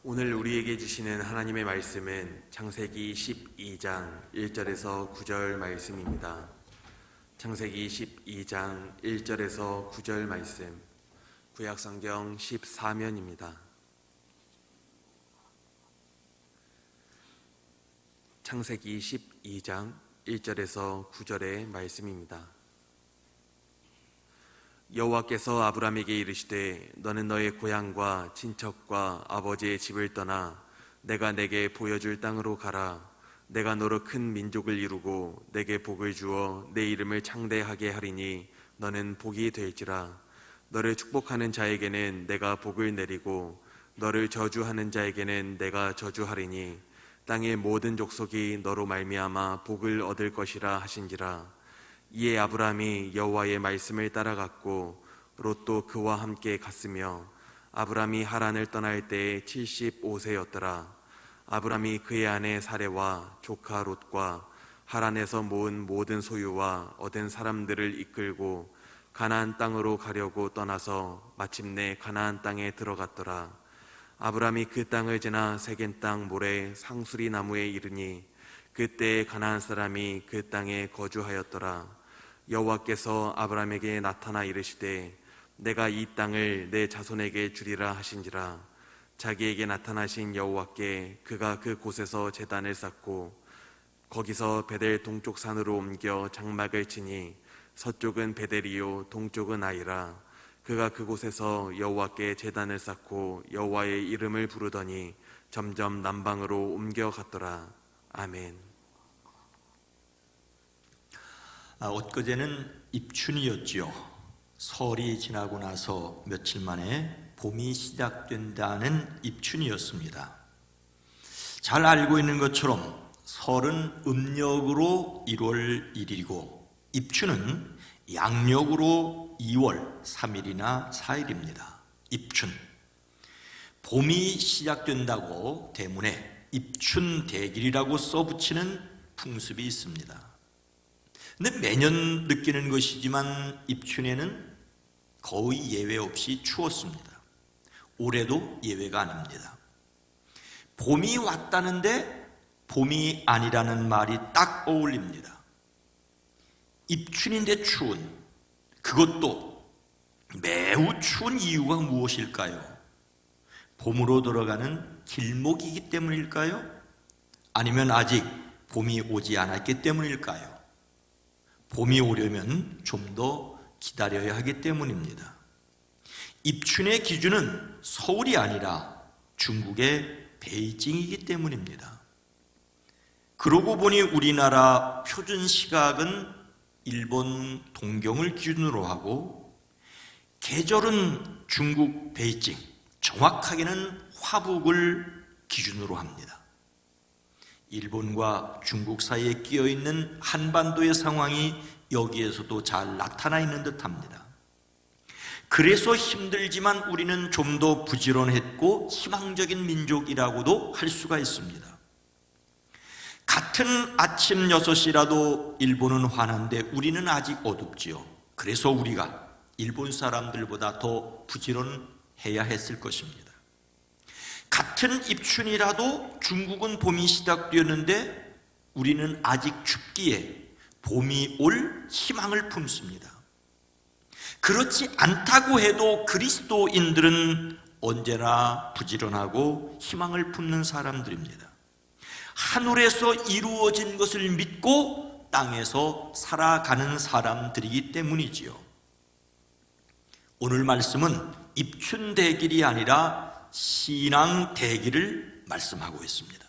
오늘 우리에게 주시는 하나님의 말씀은 창세기 12장 1절에서 9절 말씀입니다. 창세기 12장 1절에서 9절 말씀, 구약성경 14면입니다. 창세기 12장 1절에서 9절의 말씀입니다. 여호와께서 아브라함에게 이르시되 너는 너의 고향과 친척과 아버지의 집을 떠나 내가 내게 보여줄 땅으로 가라. 내가 너로 큰 민족을 이루고 내게 복을 주어 내 이름을 창대하게 하리니 너는 복이 될지라. 너를 축복하는 자에게는 내가 복을 내리고 너를 저주하는 자에게는 내가 저주하리니 땅의 모든 족속이 너로 말미암아 복을 얻을 것이라 하신지라. 이에 아브라함이 여호와의 말씀을 따라갔고 롯도 그와 함께 갔으며 아브라함이 하란을 떠날 때에 75세였더라. 아브라함이 그의 아내 사레와 조카 롯과 하란에서 모은 모든 소유와 얻은 사람들을 이끌고 가나안 땅으로 가려고 떠나서 마침내 가나안 땅에 들어갔더라. 아브라함이 그 땅을 지나 세겐 땅 모래 상수리 나무에 이르니 그때 가나안 사람이 그 땅에 거주하였더라. 여호와께서 아브라함에게 나타나 이르시되 내가 이 땅을 내 자손에게 주리라 하신지라. 자기에게 나타나신 여호와께 그가 그 곳에서 제단을 쌓고 거기서 베델 동쪽 산으로 옮겨 장막을 치니 서쪽은 베델이요 동쪽은 아이라. 그가 그곳에서 여호와께 제단을 쌓고 여호와의 이름을 부르더니 점점 남방으로 옮겨갔더라. 아멘. 엊그제는 입춘이었지요. 설이 지나고 나서 며칠 만에 봄이 시작된다는 입춘이었습니다. 잘 알고 있는 것처럼 설은 음력으로 1월 1일이고 입춘은 양력으로 2월 3일이나 4일입니다. 입춘. 봄이 시작된다고 대문에 입춘대길이라고 써붙이는 풍습이 있습니다. 근데 매년 느끼는 것이지만 입춘에는 거의 예외 없이 추웠습니다. 올해도 예외가 아닙니다. 봄이 왔다는데 봄이 아니라는 말이 딱 어울립니다. 입춘인데 추운, 그것도 매우 추운 이유가 무엇일까요? 봄으로 돌아가는 길목이기 때문일까요? 아니면 아직 봄이 오지 않았기 때문일까요? 봄이 오려면 좀 더 기다려야 하기 때문입니다. 입춘의 기준은 서울이 아니라 중국의 베이징이기 때문입니다. 그러고 보니 우리나라 표준 시각은 일본 동경을 기준으로 하고 계절은 중국 베이징, 정확하게는 화북을 기준으로 합니다. 일본과 중국 사이에 끼어있는 한반도의 상황이 여기에서도 잘 나타나 있는 듯합니다. 그래서 힘들지만 우리는 좀 더 부지런했고 희망적인 민족이라고도 할 수가 있습니다. 같은 아침 6시라도 일본은 환한데 우리는 아직 어둡지요. 그래서 우리가 일본 사람들보다 더 부지런해야 했을 것입니다. 같은 입춘이라도 중국은 봄이 시작되었는데 우리는 아직 춥기에 봄이 올 희망을 품습니다. 그렇지 않다고 해도 그리스도인들은 언제나 부지런하고 희망을 품는 사람들입니다. 하늘에서 이루어진 것을 믿고 땅에서 살아가는 사람들이기 때문이지요. 오늘 말씀은 입춘대길이 아니라 신앙대길을 말씀하고 있습니다.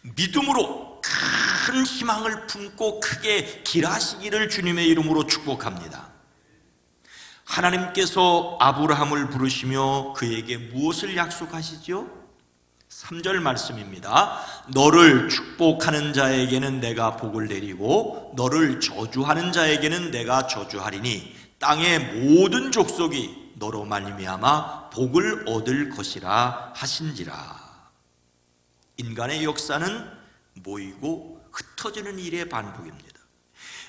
믿음으로 큰 희망을 품고 크게 길하시기를 주님의 이름으로 축복합니다. 하나님께서 아브라함을 부르시며 그에게 무엇을 약속하시죠? 3절 말씀입니다. 너를 축복하는 자에게는 내가 복을 내리고 너를 저주하는 자에게는 내가 저주하리니 땅의 모든 족속이 너로 말미암아 복을 얻을 것이라 하신지라. 인간의 역사는 모이고 흩어지는 일의 반복입니다.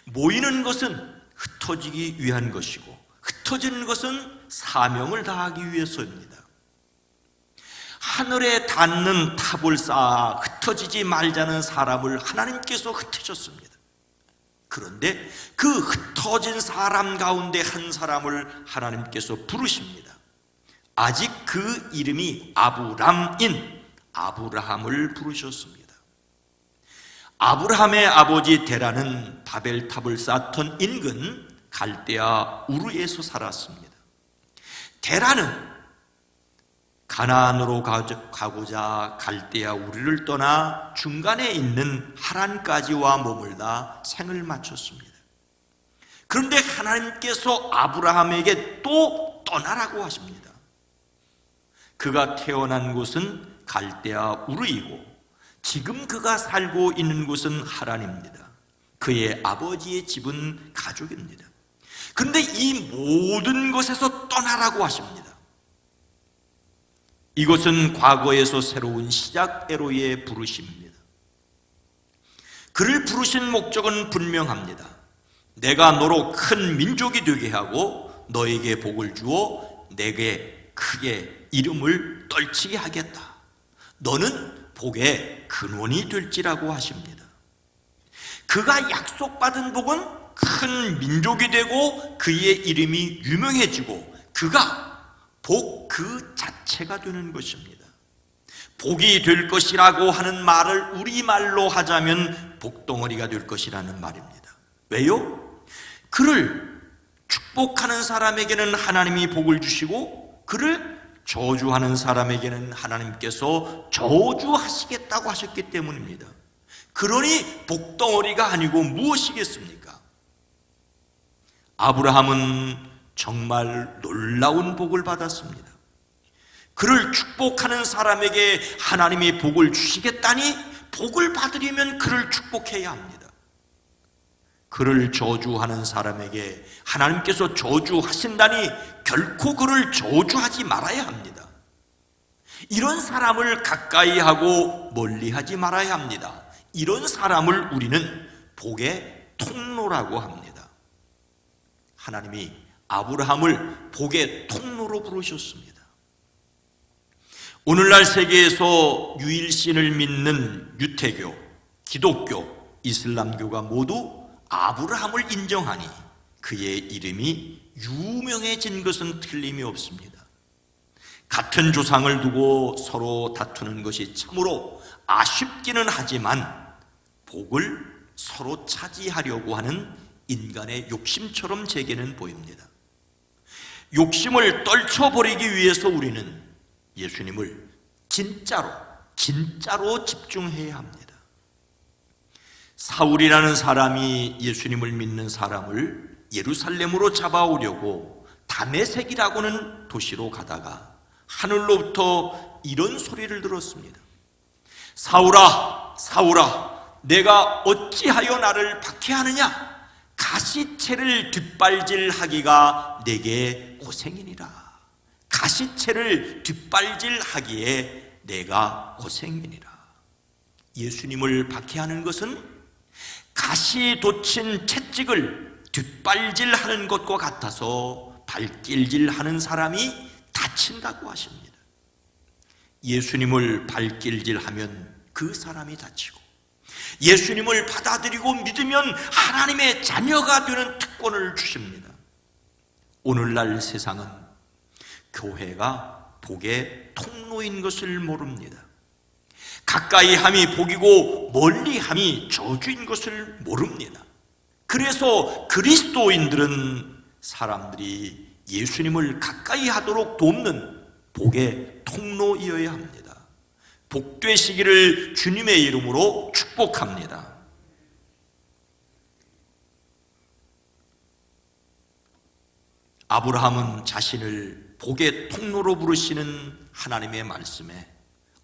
모이는 것은 흩어지기 위한 것이고 흩어지는 것은 사명을 다하기 위해서입니다. 하늘에 닿는 탑을 쌓아 흩어지지 말자는 사람을 하나님께서 흩으셨습니다. 그런데 그 흩어진 사람 가운데 한 사람을 하나님께서 부르십니다. 아직 그 이름이 아브람인 아브라함을 부르셨습니다. 아브라함의 아버지 데라는 바벨탑을 쌓던 인근 갈대아 우르에서 살았습니다. 데라는 가나안으로 가고자 갈대아 우르를 떠나 중간에 있는 하란까지와 머물다 생을 마쳤습니다. 그런데 하나님께서 아브라함에게 또 떠나라고 하십니다. 그가 태어난 곳은 갈대아 우르이고 지금 그가 살고 있는 곳은 하란입니다. 그의 아버지의 집은 가족입니다. 그런데 이 모든 것에서 떠나라고 하십니다. 이것은 과거에서 새로운 시작애로의 부르심입니다. 그를 부르신 목적은 분명합니다. 내가 너로 큰 민족이 되게 하고 너에게 복을 주어 내게 크게 이름을 떨치게 하겠다. 너는 복의 근원이 될지라고 하십니다. 그가 약속받은 복은 큰 민족이 되고 그의 이름이 유명해지고 그가 복 그 자체가 되는 것입니다. 복이 될 것이라고 하는 말을 우리말로 하자면 복덩어리가 될 것이라는 말입니다. 왜요? 그를 축복하는 사람에게는 하나님이 복을 주시고 그를 저주하는 사람에게는 하나님께서 저주하시겠다고 하셨기 때문입니다. 그러니 복덩어리가 아니고 무엇이겠습니까? 아브라함은 정말 놀라운 복을 받았습니다. 그를 축복하는 사람에게 하나님이 복을 주시겠다니 복을 받으려면 그를 축복해야 합니다. 그를 저주하는 사람에게 하나님께서 저주하신다니 결코 그를 저주하지 말아야 합니다. 이런 사람을 가까이 하고 멀리 하지 말아야 합니다. 이런 사람을 우리는 복의 통로라고 합니다. 하나님이 아브라함을 복의 통로로 부르셨습니다. 오늘날 세계에서 유일신을 믿는 유태교, 기독교, 이슬람교가 모두 아브라함을 인정하니 그의 이름이 유명해진 것은 틀림이 없습니다. 같은 조상을 두고 서로 다투는 것이 참으로 아쉽기는 하지만 복을 서로 차지하려고 하는 인간의 욕심처럼 제게는 보입니다. 욕심을 떨쳐버리기 위해서 우리는 예수님을 진짜로 집중해야 합니다. 사울이라는 사람이 예수님을 믿는 사람을 예루살렘으로 잡아오려고 다메섹이라고는 도시로 가다가 하늘로부터 이런 소리를 들었습니다. 사울아, 사울아, 내가 어찌하여 나를 박해하느냐? 가시채를 뒷발질하기가 내게 고생이니라. 가시채를 뒷발질하기에 내가 고생이니라. 예수님을 박해하는 것은 가시 돋친 채찍을 뒷발질하는 것과 같아서 발길질하는 사람이 다친다고 하십니다. 예수님을 발길질하면 그 사람이 다치고 예수님을 받아들이고 믿으면 하나님의 자녀가 되는 특권을 주십니다. 오늘날 세상은 교회가 복의 통로인 것을 모릅니다. 가까이 함이 복이고 멀리 함이 저주인 것을 모릅니다. 그래서 그리스도인들은 사람들이 예수님을 가까이 하도록 돕는 복의 통로이어야 합니다. 복되시기를 주님의 이름으로 축복합니다. 아브라함은 자신을 복의 통로로 부르시는 하나님의 말씀에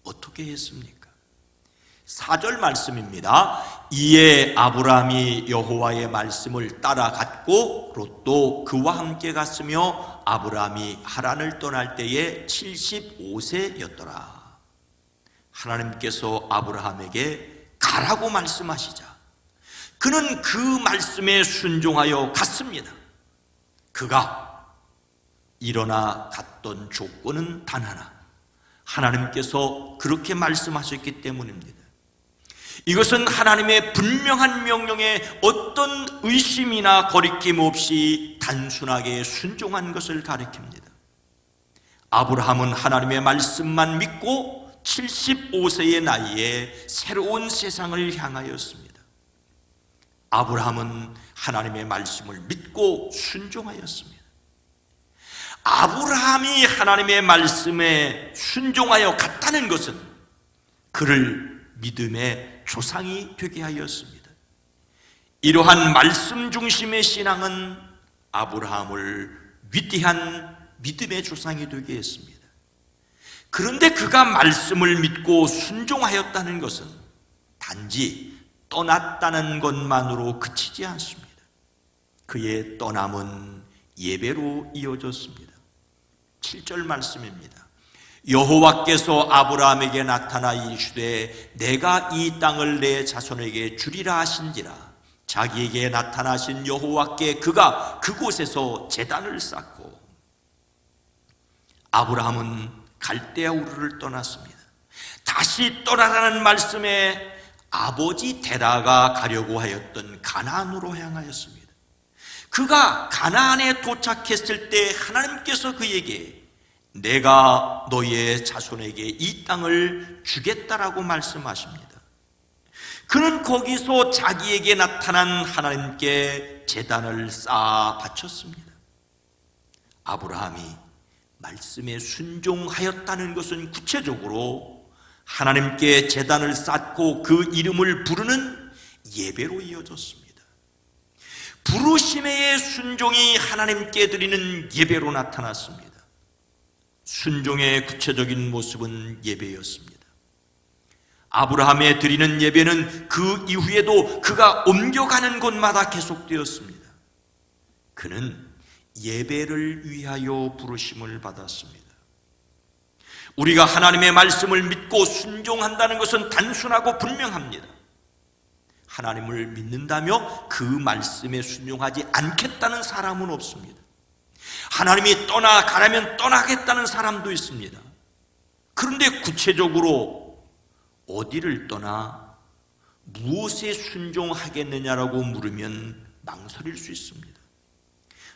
어떻게 했습니까? 4절 말씀입니다. 이에 아브라함이 여호와의 말씀을 따라갔고 롯도 그와 함께 갔으며 아브라함이 하란을 떠날 때에 75세였더라. 하나님께서 아브라함에게 가라고 말씀하시자 그는 그 말씀에 순종하여 갔습니다. 그가 일어나 갔던 조건은 단 하나, 하나님께서 그렇게 말씀하셨기 때문입니다. 이것은 하나님의 분명한 명령에 어떤 의심이나 거리낌 없이 단순하게 순종한 것을 가리킵니다. 아브라함은 하나님의 말씀만 믿고 75세의 나이에 새로운 세상을 향하였습니다. 아브라함은 하나님의 말씀을 믿고 순종하였습니다. 아브라함이 하나님의 말씀에 순종하여 갔다는 것은 그를 믿음의 조상이 되게 하였습니다. 이러한 말씀 중심의 신앙은 아브라함을 위대한 믿음의 조상이 되게 했습니다. 그런데 그가 말씀을 믿고 순종하였다는 것은 단지 떠났다는 것만으로 그치지 않습니다. 그의 떠남은 예배로 이어졌습니다. 7절 말씀입니다. 여호와께서 아브라함에게 나타나 이르시되 내가 이 땅을 내 자손에게 주리라 하신지라. 자기에게 나타나신 여호와께 그가 그곳에서 제단을 쌓고, 아브라함은 갈대아 우르를 떠났습니다. 다시 떠나라는 말씀에 아버지 데라가 가려고 하였던 가나안으로 향하였습니다. 그가 가나안에 도착했을 때 하나님께서 그에게 내가 너희의 자손에게 이 땅을 주겠다라고 말씀하십니다. 그는 거기서 자기에게 나타난 하나님께 제단을 쌓아 바쳤습니다. 아브라함이 말씀에 순종하였다는 것은 구체적으로 하나님께 제단을 쌓고 그 이름을 부르는 예배로 이어졌습니다. 부르심의 순종이 하나님께 드리는 예배로 나타났습니다. 순종의 구체적인 모습은 예배였습니다. 아브라함의 드리는 예배는 그 이후에도 그가 옮겨가는 곳마다 계속되었습니다. 그는 예배를 위하여 부르심을 받았습니다. 우리가 하나님의 말씀을 믿고 순종한다는 것은 단순하고 분명합니다. 하나님을 믿는다며 그 말씀에 순종하지 않겠다는 사람은 없습니다. 하나님이 떠나가라면 떠나겠다는 사람도 있습니다. 그런데 구체적으로 어디를 떠나 무엇에 순종하겠느냐라고 물으면 망설일 수 있습니다.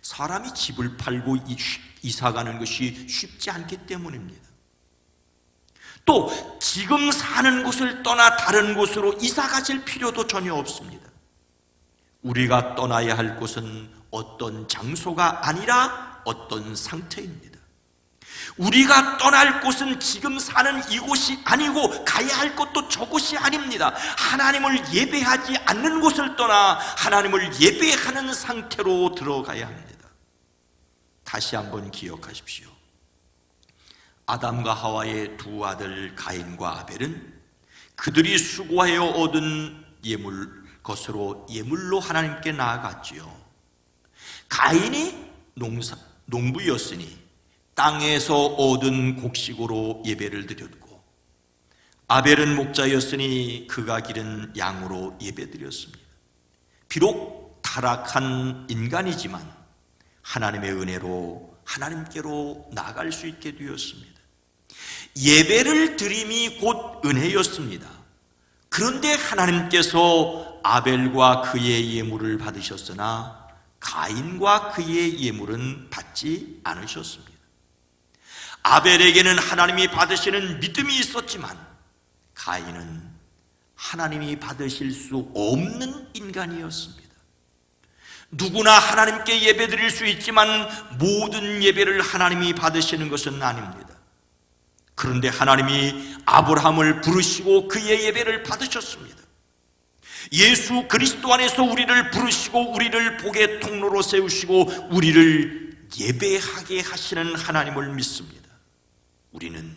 사람이 집을 팔고 이사가는 것이 쉽지 않기 때문입니다. 또 지금 사는 곳을 떠나 다른 곳으로 이사가실 필요도 전혀 없습니다. 우리가 떠나야 할 곳은 어떤 장소가 아니라 어떤 상태입니다. 우리가 떠날 곳은 지금 사는 이곳이 아니고 가야 할 곳도 저곳이 아닙니다. 하나님을 예배하지 않는 곳을 떠나 하나님을 예배하는 상태로 들어가야 합니다. 다시 한번 기억하십시오. 아담과 하와의 두 아들 가인과 아벨은 그들이 수고하여 얻은 것으로 예물로 하나님께 나아갔지요. 가인이 농부였으니 땅에서 얻은 곡식으로 예배를 드렸고, 아벨은 목자였으니 그가 기른 양으로 예배드렸습니다. 비록 타락한 인간이지만 하나님의 은혜로 하나님께로 나아갈 수 있게 되었습니다. 예배를 드림이 곧 은혜였습니다. 그런데 하나님께서 아벨과 그의 예물을 받으셨으나 가인과 그의 예물은 받지 않으셨습니다. 아벨에게는 하나님이 받으시는 믿음이 있었지만 가인은 하나님이 받으실 수 없는 인간이었습니다. 누구나 하나님께 예배드릴 수 있지만 모든 예배를 하나님이 받으시는 것은 아닙니다. 그런데 하나님이 아브라함을 부르시고 그의 예배를 받으셨습니다. 예수 그리스도 안에서 우리를 부르시고 우리를 복의 통로로 세우시고 우리를 예배하게 하시는 하나님을 믿습니다. 우리는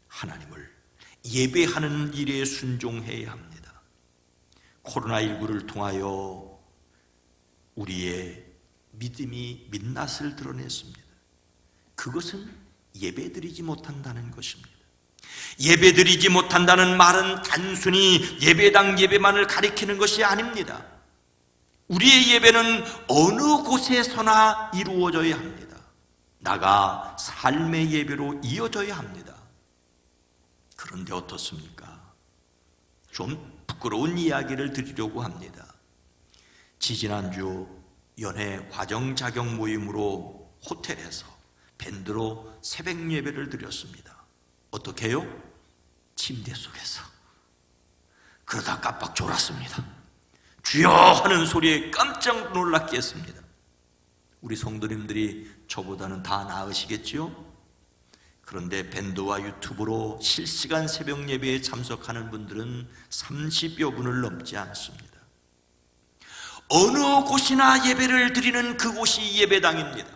하나님을 예배하는 일에 순종해야 합니다. 코로나19를 통하여 우리의 믿음이 민낯을 드러냈습니다. 그것은 예배드리지 못한다는 것입니다. 예배드리지 못한다는 말은 단순히 예배당 예배만을 가리키는 것이 아닙니다. 우리의 예배는 어느 곳에서나 이루어져야 합니다. 나가 삶의 예배로 이어져야 합니다. 그런데 어떻습니까? 좀 부끄러운 이야기를 드리려고 합니다. 지지난주 연애 과정 자격 모임으로 호텔에서 밴드로 새벽 예배를 드렸습니다. 어떻게 해요? 침대 속에서. 그러다 깜빡 졸았습니다. 주여 하는 소리에 깜짝 놀랐게 했습니다. 우리 성도님들이 저보다는 다 나으시겠지요? 그런데 밴드와 유튜브로 실시간 새벽 예배에 참석하는 분들은 30여 분을 넘지 않습니다. 어느 곳이나 예배를 드리는 그곳이 예배당입니다.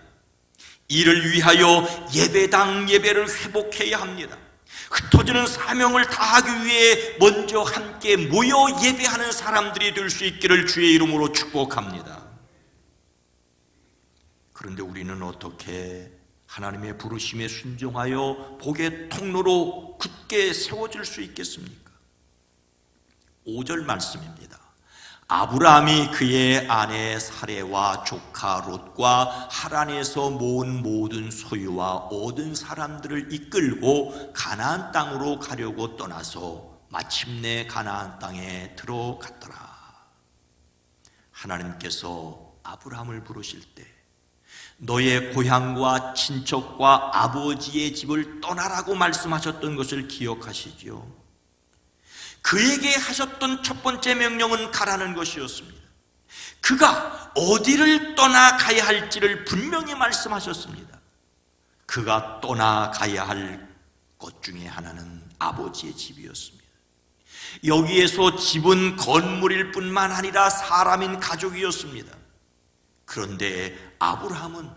이를 위하여 예배당 예배를 회복해야 합니다. 흩어지는 사명을 다하기 위해 먼저 함께 모여 예배하는 사람들이 될 수 있기를 주의 이름으로 축복합니다. 그런데 우리는 어떻게 하나님의 부르심에 순종하여 복의 통로로 굳게 세워질 수 있겠습니까? 5절 말씀입니다. 아브라함이 그의 아내 사레와 조카 롯과 하란에서 모은 모든 소유와 모든 사람들을 이끌고 가나안 땅으로 가려고 떠나서 마침내 가나안 땅에 들어갔더라. 하나님께서 아브라함을 부르실 때 너의 고향과 친척과 아버지의 집을 떠나라고 말씀하셨던 것을 기억하시지요? 그에게 하셨던 첫 번째 명령은 가라는 것이었습니다. 그가 어디를 떠나가야 할지를 분명히 말씀하셨습니다. 그가 떠나가야 할 것 중에 하나는 아버지의 집이었습니다. 여기에서 집은 건물일 뿐만 아니라 사람인 가족이었습니다. 그런데 아브라함은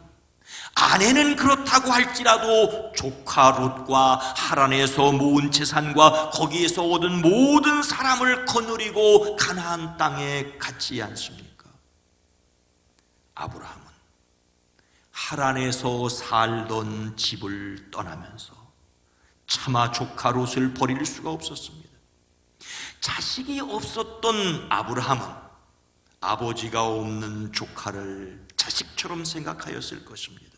아내는 그렇다고 할지라도 조카 롯과 하란에서 모은 재산과 거기에서 얻은 모든 사람을 거느리고 가나안 땅에 갔지 않습니까? 아브라함은 하란에서 살던 집을 떠나면서 차마 조카 롯을 버릴 수가 없었습니다. 자식이 없었던 아브라함은 아버지가 없는 조카를 자식처럼 생각하였을 것입니다.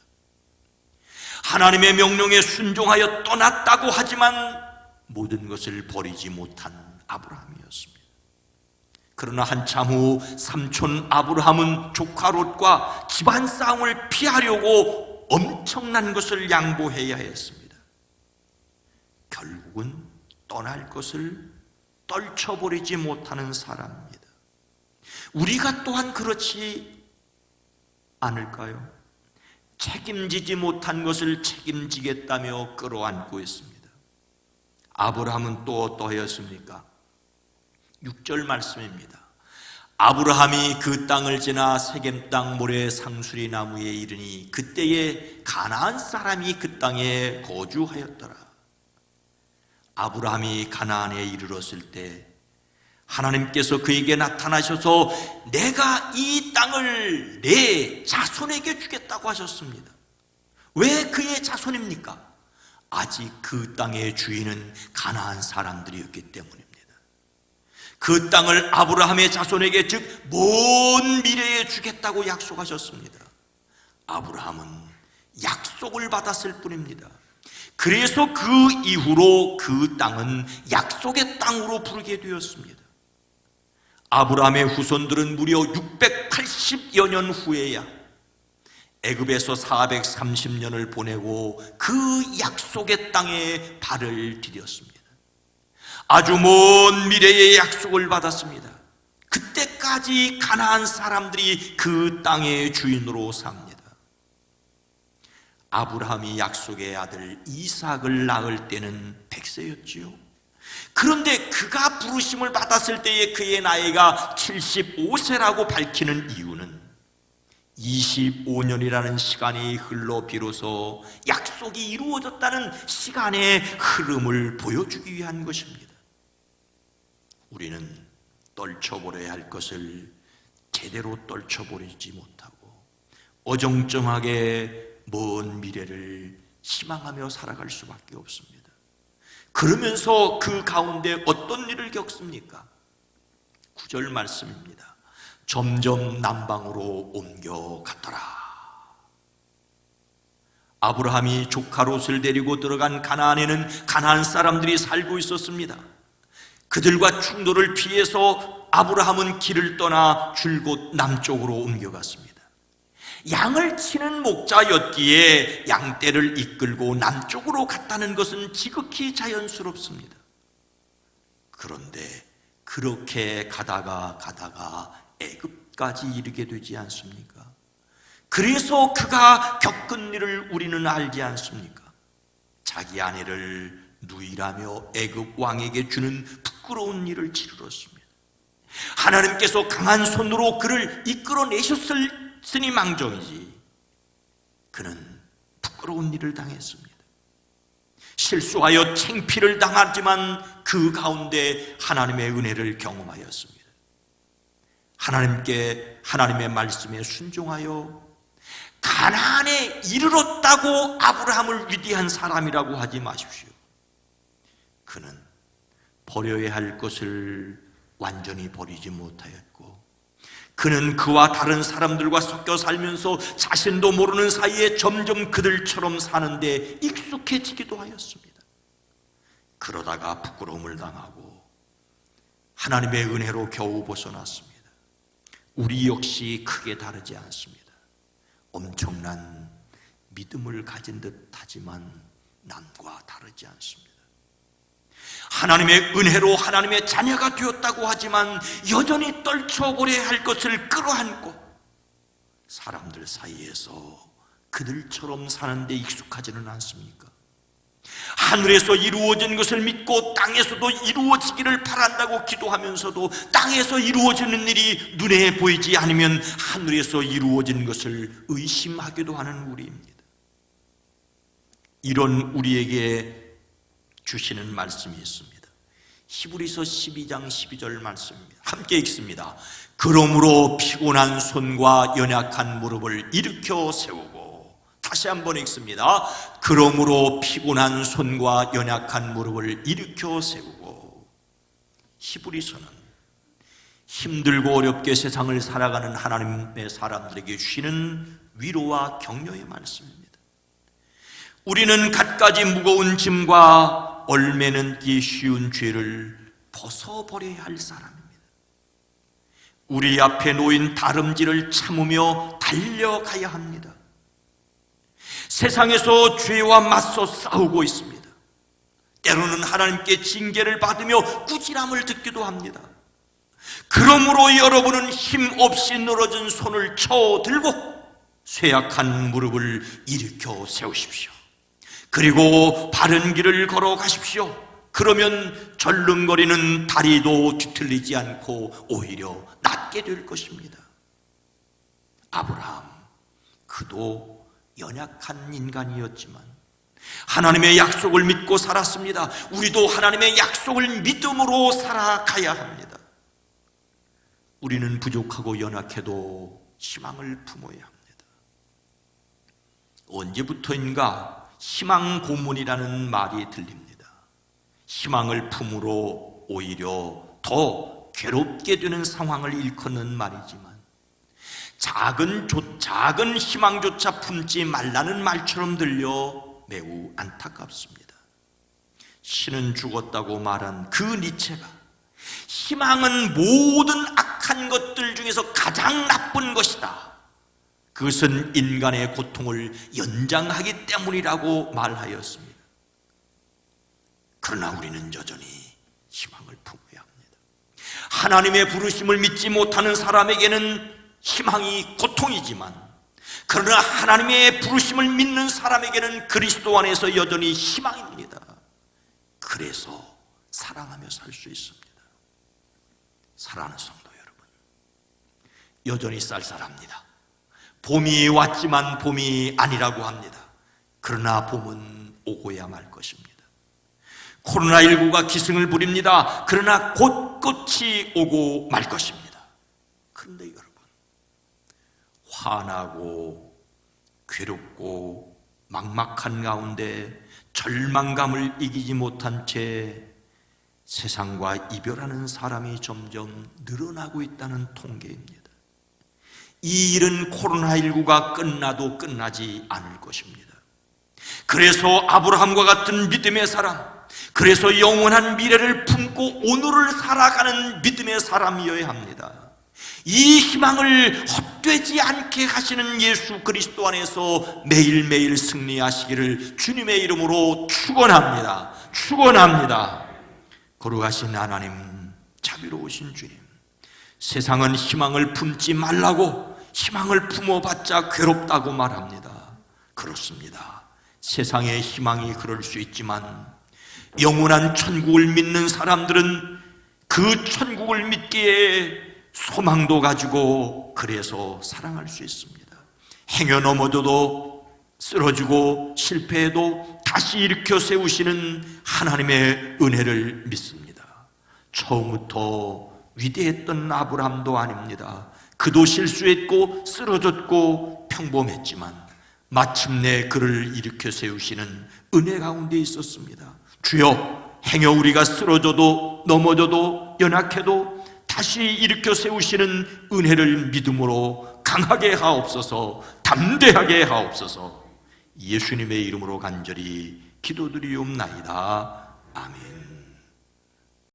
하나님의 명령에 순종하여 떠났다고 하지만 모든 것을 버리지 못한 아브라함이었습니다. 그러나 한참 후 삼촌 아브라함은 조카 롯과 집안 싸움을 피하려고 엄청난 것을 양보해야 했습니다. 결국은 떠날 것을 떨쳐버리지 못하는 사람입니다. 우리가 또한 그렇지 않을까요? 책임지지 못한 것을 책임지겠다며 끌어안고 있습니다. 아브라함은 또 어떠하였습니까? 6절 말씀입니다. 아브라함이 그 땅을 지나 세겜 땅 모래 상수리 나무에 이르니 그때에 가나안 사람이 그 땅에 거주하였더라. 아브라함이 가나안에 이르렀을 때 하나님께서 그에게 나타나셔서 내가 이 땅을 내 자손에게 주겠다고 하셨습니다. 왜 그의 자손입니까? 아직 그 땅의 주인은 가나안 사람들이었기 때문입니다. 그 땅을 아브라함의 자손에게 즉 먼 미래에 주겠다고 약속하셨습니다. 아브라함은 약속을 받았을 뿐입니다. 그래서 그 이후로 그 땅은 약속의 땅으로 부르게 되었습니다. 아브라함의 후손들은 무려 680여 년 후에야 애굽에서 430년을 보내고 그 약속의 땅에 발을 디뎠습니다. 아주 먼 미래의 약속을 받았습니다. 그때까지 가나안 사람들이 그 땅의 주인으로 삽니다. 아브라함이 약속의 아들 이삭을 낳을 때는 100세였지요. 그런데 그가 부르심을 받았을 때에 그의 나이가 75세라고 밝히는 이유는 25년이라는 시간이 흘러 비로소 약속이 이루어졌다는 시간의 흐름을 보여주기 위한 것입니다. 우리는 떨쳐버려야 할 것을 제대로 떨쳐버리지 못하고 어정쩡하게 먼 미래를 희망하며 살아갈 수밖에 없습니다. 그러면서 그 가운데 어떤 일을 겪습니까? 9절 말씀입니다. 점점 남방으로 옮겨갔더라. 아브라함이 조카 롯을 데리고 들어간 가나안에는 가나안 사람들이 살고 있었습니다. 그들과 충돌을 피해서 아브라함은 길을 떠나 줄곧 남쪽으로 옮겨갔습니다. 양을 치는 목자였기에 양떼를 이끌고 남쪽으로 갔다는 것은 지극히 자연스럽습니다. 그런데 그렇게 가다가 애굽까지 이르게 되지 않습니까? 그래서 그가 겪은 일을 우리는 알지 않습니까? 자기 아내를 누이라며 애굽 왕에게 주는 부끄러운 일을 치르렀습니다. 하나님께서 강한 손으로 그를 이끌어내셨으니 망정이지 그는 부끄러운 일을 당했습니다. 실수하여 창피를 당하지만 그 가운데 하나님의 은혜를 경험하였습니다. 하나님의 말씀에 순종하여 가나안에 이르렀다고 아브라함을 위대한 사람이라고 하지 마십시오. 그는 버려야 할 것을 완전히 버리지 못하였고, 그는 그와 다른 사람들과 섞여 살면서 자신도 모르는 사이에 점점 그들처럼 사는데 익숙해지기도 하였습니다. 그러다가 부끄러움을 당하고 하나님의 은혜로 겨우 벗어났습니다. 우리 역시 크게 다르지 않습니다. 엄청난 믿음을 가진 듯 하지만 남과 다르지 않습니다. 하나님의 은혜로 하나님의 자녀가 되었다고 하지만 여전히 떨쳐버려야 할 것을 끌어안고 사람들 사이에서 그들처럼 사는데 익숙하지는 않습니까? 하늘에서 이루어진 것을 믿고 땅에서도 이루어지기를 바란다고 기도하면서도 땅에서 이루어지는 일이 눈에 보이지 않으면 하늘에서 이루어진 것을 의심하기도 하는 우리입니다. 이런 우리에게 주시는 말씀이 있습니다. 히브리서 12장 12절 말씀입니다. 함께 읽습니다. 그러므로 피곤한 손과 연약한 무릎을 일으켜 세우고, 다시 한번 읽습니다. 그러므로 피곤한 손과 연약한 무릎을 일으켜 세우고. 히브리서는 힘들고 어렵게 세상을 살아가는 하나님의 사람들에게 주시는 위로와 격려의 말씀입니다. 우리는 갖가지 무거운 짐과 얼매는기 쉬운 죄를 벗어버려야 할 사람입니다. 우리 앞에 놓인 다름질을 참으며 달려가야 합니다. 세상에서 죄와 맞서 싸우고 있습니다. 때로는 하나님께 징계를 받으며 꾸지람을 듣기도 합니다. 그러므로 여러분은 힘없이 늘어진 손을 쳐들고 쇠약한 무릎을 일으켜 세우십시오. 그리고 바른 길을 걸어가십시오. 그러면 절름거리는 다리도 뒤틀리지 않고 오히려 낫게 될 것입니다. 아브라함, 그도 연약한 인간이었지만 하나님의 약속을 믿고 살았습니다. 우리도 하나님의 약속을 믿음으로 살아가야 합니다. 우리는 부족하고 연약해도 희망을 품어야 합니다. 언제부터인가 희망 고문이라는 말이 들립니다. 희망을 품으로 오히려 더 괴롭게 되는 상황을 일컫는 말이지만 작은 희망조차 품지 말라는 말처럼 들려 매우 안타깝습니다. 신은 죽었다고 말한 그 니체가 희망은 모든 악한 것들 중에서 가장 나쁜 것이다, 그것은 인간의 고통을 연장하기 때문이라고 말하였습니다. 그러나 우리는 여전히 희망을 품어야 합니다. 하나님의 부르심을 믿지 못하는 사람에게는 희망이 고통이지만, 그러나 하나님의 부르심을 믿는 사람에게는 그리스도 안에서 여전히 희망입니다. 그래서 사랑하며 살 수 있습니다. 사랑하는 성도 여러분, 여전히 쌀쌀합니다. 봄이 왔지만 봄이 아니라고 합니다. 그러나 봄은 오고야 말 것입니다. 코로나19가 기승을 부립니다. 그러나 곳곳이 오고 말 것입니다. 그런데 여러분, 화나고 괴롭고 막막한 가운데 절망감을 이기지 못한 채 세상과 이별하는 사람이 점점 늘어나고 있다는 통계입니다. 이 일은 코로나19가 끝나도 끝나지 않을 것입니다. 그래서 아브라함과 같은 믿음의 사람, 그래서 영원한 미래를 품고 오늘을 살아가는 믿음의 사람이어야 합니다. 이 희망을 헛되지 않게 하시는 예수 그리스도 안에서 매일매일 승리하시기를 주님의 이름으로 축원합니다. 축원합니다. 거룩하신 하나님, 자비로우신 주님, 세상은 희망을 품지 말라고, 희망을 품어봤자 괴롭다고 말합니다. 그렇습니다. 세상의 희망이 그럴 수 있지만 영원한 천국을 믿는 사람들은 그 천국을 믿기에 소망도 가지고 그래서 사랑할 수 있습니다. 행여 넘어져도 쓰러지고 실패해도 다시 일으켜 세우시는 하나님의 은혜를 믿습니다. 처음부터 위대했던 아브라함도 아닙니다. 그도 실수했고 쓰러졌고 평범했지만 마침내 그를 일으켜 세우시는 은혜 가운데 있었습니다. 주여, 행여 우리가 쓰러져도 넘어져도 연약해도 다시 일으켜 세우시는 은혜를 믿음으로 강하게 하옵소서, 담대하게 하옵소서. 예수님의 이름으로 간절히 기도드리옵나이다. 아멘.